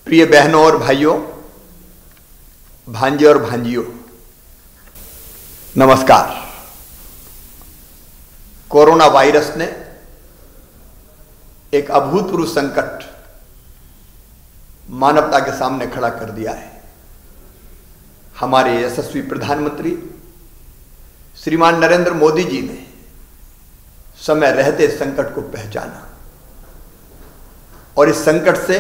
प्रिय बहनों और भाइयों, भांजे और भांजियों, नमस्कार। कोरोना वायरस ने एक अभूतपूर्व संकट मानवता के सामने खड़ा कर दिया है। हमारे यशस्वी प्रधानमंत्री श्रीमान नरेंद्र मोदी जी ने समय रहते संकट को पहचाना और इस संकट से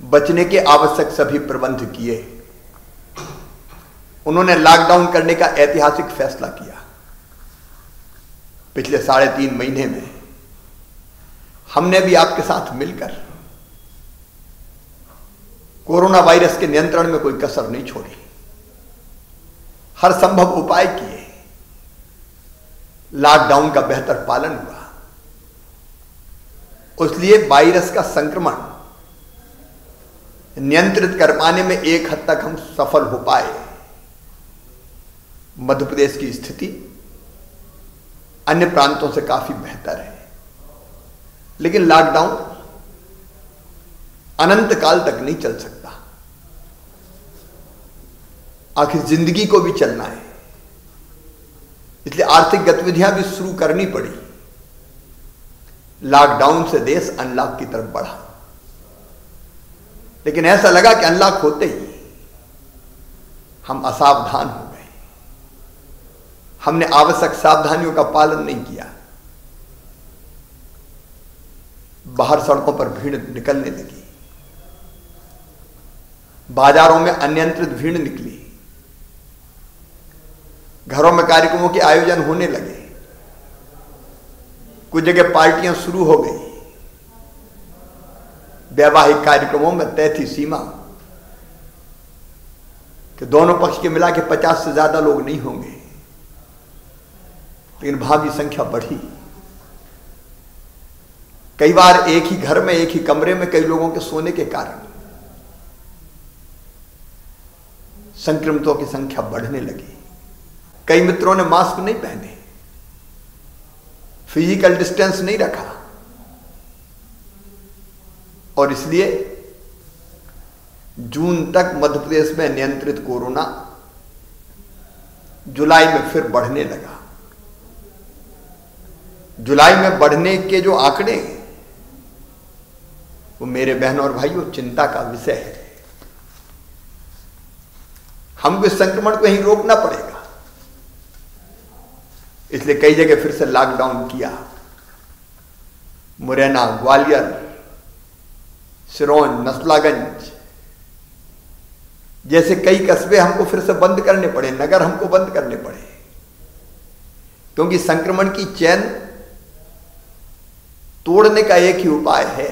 बचने के आवश्यक सभी प्रबंध किए। उन्होंने लॉकडाउन करने का ऐतिहासिक फैसला किया। पिछले 3.5 महीने में हमने भी आपके साथ मिलकर कोरोना वायरस के नियंत्रण में कोई कसर नहीं छोड़ी। हर संभव उपाय किए। लॉकडाउन का बेहतर पालन हुआ। इसलिए वायरस का संक्रमण नियंत्रित कर पाने में एक हद तक हम सफल हो पाए। मध्य प्रदेश की स्थिति अन्य प्रांतों से काफी बेहतर है, लेकिन लॉकडाउन अनंत काल तक नहीं चल सकता। आखिर जिंदगी को भी चलना है, इसलिए आर्थिक गतिविधियां भी शुरू करनी पड़ी। लॉकडाउन से देश अनलॉक की तरफ बढ़ा, लेकिन ऐसा लगा कि अनलॉक होते ही हम असावधान हो गए। हमने आवश्यक सावधानियों का पालन नहीं किया। बाहर सड़कों पर भीड़ निकलने लगी। बाजारों में अनियंत्रित भीड़ निकली। घरों में कार्यक्रमों के आयोजन होने लगे। कुछ जगह पार्टियां शुरू हो गई। वैवाहिक कार्यक्रमों में तय थी सीमा कि दोनों पक्ष के मिला के 50 से ज्यादा लोग नहीं होंगे, लेकिन भावी संख्या बढ़ी। कई बार एक ही घर में, एक ही कमरे में कई लोगों के सोने के कारण संक्रमितों की संख्या बढ़ने लगी। कई मित्रों ने मास्क नहीं पहने, फिजिकल डिस्टेंस नहीं रखा, और इसलिए जून तक मध्य प्रदेश में नियंत्रित कोरोना जुलाई में फिर बढ़ने लगा। जुलाई में बढ़ने के जो आंकड़े हैं वो मेरे बहनों और भाइयों चिंता का विषय है। हमको इस संक्रमण को यहीं रोकना पड़ेगा। इसलिए कई जगह फिर से लॉकडाउन किया। मुरैना, ग्वालियर, सिरोंज, नसलागंज जैसे कई कस्बे हमको फिर से बंद करने पड़े, नगर हमको बंद करने पड़े, क्योंकि संक्रमण की चेन तोड़ने का एक ही उपाय है,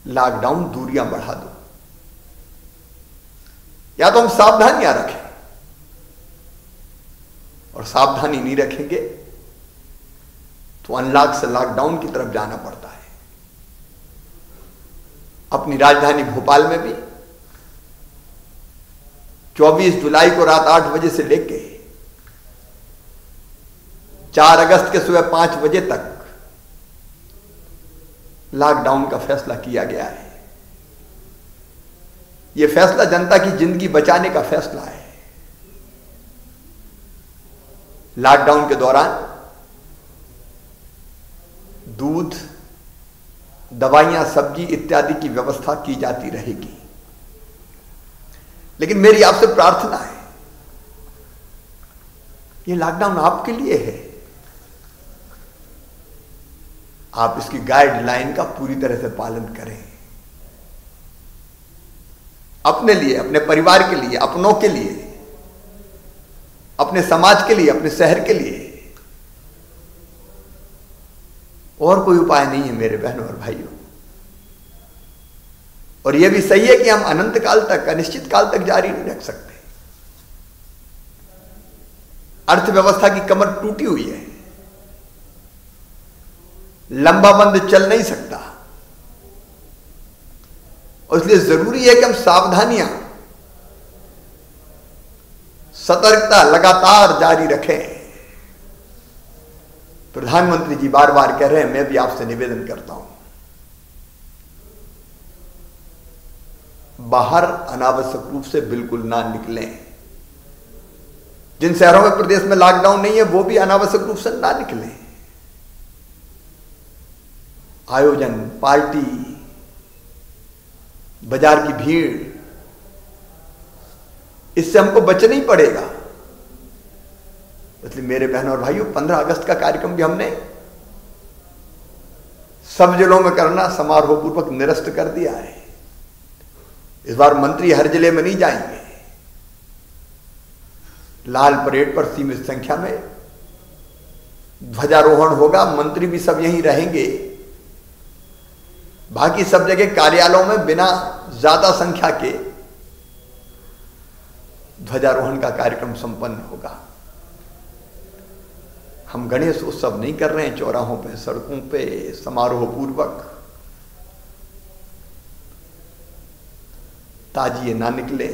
लॉकडाउन, दूरियां बढ़ा दो। या तो हम सावधानियां रखें, और सावधानी नहीं रखेंगे तो अनलॉक से लॉकडाउन की तरफ जाना पड़ता है। अपनी राजधानी भोपाल में भी 24 जुलाई को रात 8 बजे से लेके 4 अगस्त के सुबह 5 बजे तक लॉकडाउन का फैसला किया गया है। यह फैसला जनता की जिंदगी बचाने का फैसला है। लॉकडाउन के दौरान दूध, दवाइयां, सब्जी इत्यादि की व्यवस्था की जाती रहेगी। लेकिन मेरी आपसे प्रार्थना है, यह लॉकडाउन आपके लिए है। आप इसकी गाइडलाइन का पूरी तरह से पालन करें। अपने लिए, अपने परिवार के लिए, अपनों के लिए, अपने समाज के लिए, अपने शहर के लिए। और कोई उपाय नहीं है मेरे बहनों और भाइयों। और यह भी सही है कि हम अनंत काल तक, अनिश्चित काल तक जारी नहीं रख सकते। अर्थव्यवस्था की कमर टूटी हुई है, लंबा बंद चल नहीं सकता। और इसलिए जरूरी है कि हम सावधानियां, सतर्कता लगातार जारी रखें। प्रधानमंत्री जी बार बार कह रहे हैं, मैं भी आपसे निवेदन करता हूं, बाहर अनावश्यक रूप से बिल्कुल ना निकलें। जिन शहरों में प्रदेश में लॉकडाउन नहीं है वो भी अनावश्यक रूप से ना निकलें। आयोजन, पार्टी, बाजार की भीड़, इससे हमको बचना ही पड़ेगा। इसलिए मेरे बहनों और भाइयों, 15 अगस्त का कार्यक्रम भी हमने सब जिलों में करना समारोह पूर्वक निरस्त कर दिया है। इस बार मंत्री हर जिले में नहीं जाएंगे। लाल परेड पर सीमित संख्या में ध्वजारोहण होगा, मंत्री भी सब यहीं रहेंगे। बाकी सब जगह कार्यालयों में बिना ज्यादा संख्या के ध्वजारोहण का कार्यक्रम संपन्न होगा। हम गणेश उत्सव नहीं कर रहे हैं चौराहों पे, सड़कों पे समारोह पूर्वक। ताजिए ना निकले,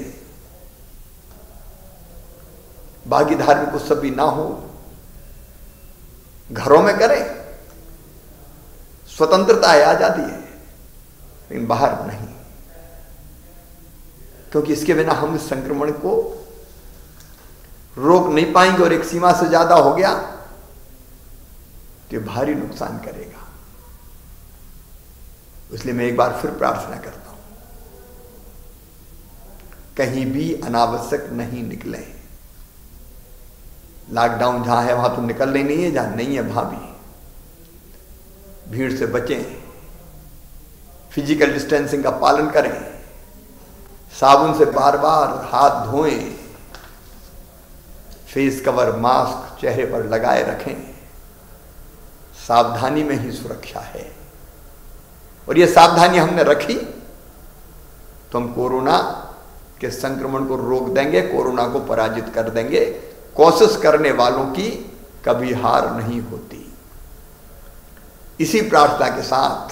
बाकी धार्मिक उत्सव भी ना हो, घरों में करें। स्वतंत्रता है, आजादी है, लेकिन बाहर नहीं, क्योंकि इसके बिना हम इस संक्रमण को रोक नहीं पाएंगे और एक सीमा से ज्यादा हो गया तो भारी नुकसान करेगा। इसलिए मैं एक बार फिर प्रार्थना करता हूं, कहीं भी अनावश्यक नहीं निकलें। लॉकडाउन जहां है वहां तो निकलना ही नहीं है, जहां नहीं है वहां भी भीड़ से बचें, फिजिकल डिस्टेंसिंग का पालन करें, साबुन से बार बार हाथ धोएं, फेस कवर, मास्क चेहरे पर लगाए रखें। सावधानी में ही सुरक्षा है, और ये सावधानी हमने रखी तो हम कोरोना के संक्रमण को रोक देंगे, कोरोना को पराजित कर देंगे। कोशिश करने वालों की कभी हार नहीं होती। इसी प्रार्थना के साथ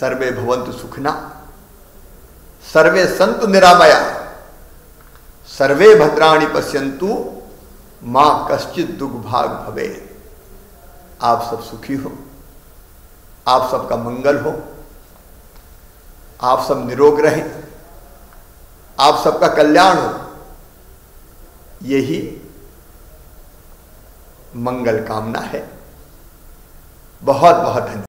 सर्वे भवन्तु सुखिना, सर्वे सन्तु निरामया, सर्वे भद्राणि पश्यन्तु मां कश्चित् दुर्भाग भवेत्। आप सब सुखी हो, आप सबका मंगल हो, आप सब निरोग रहें, आप सबका कल्याण हो, यही मंगल कामना है। बहुत बहुत धन्यवाद।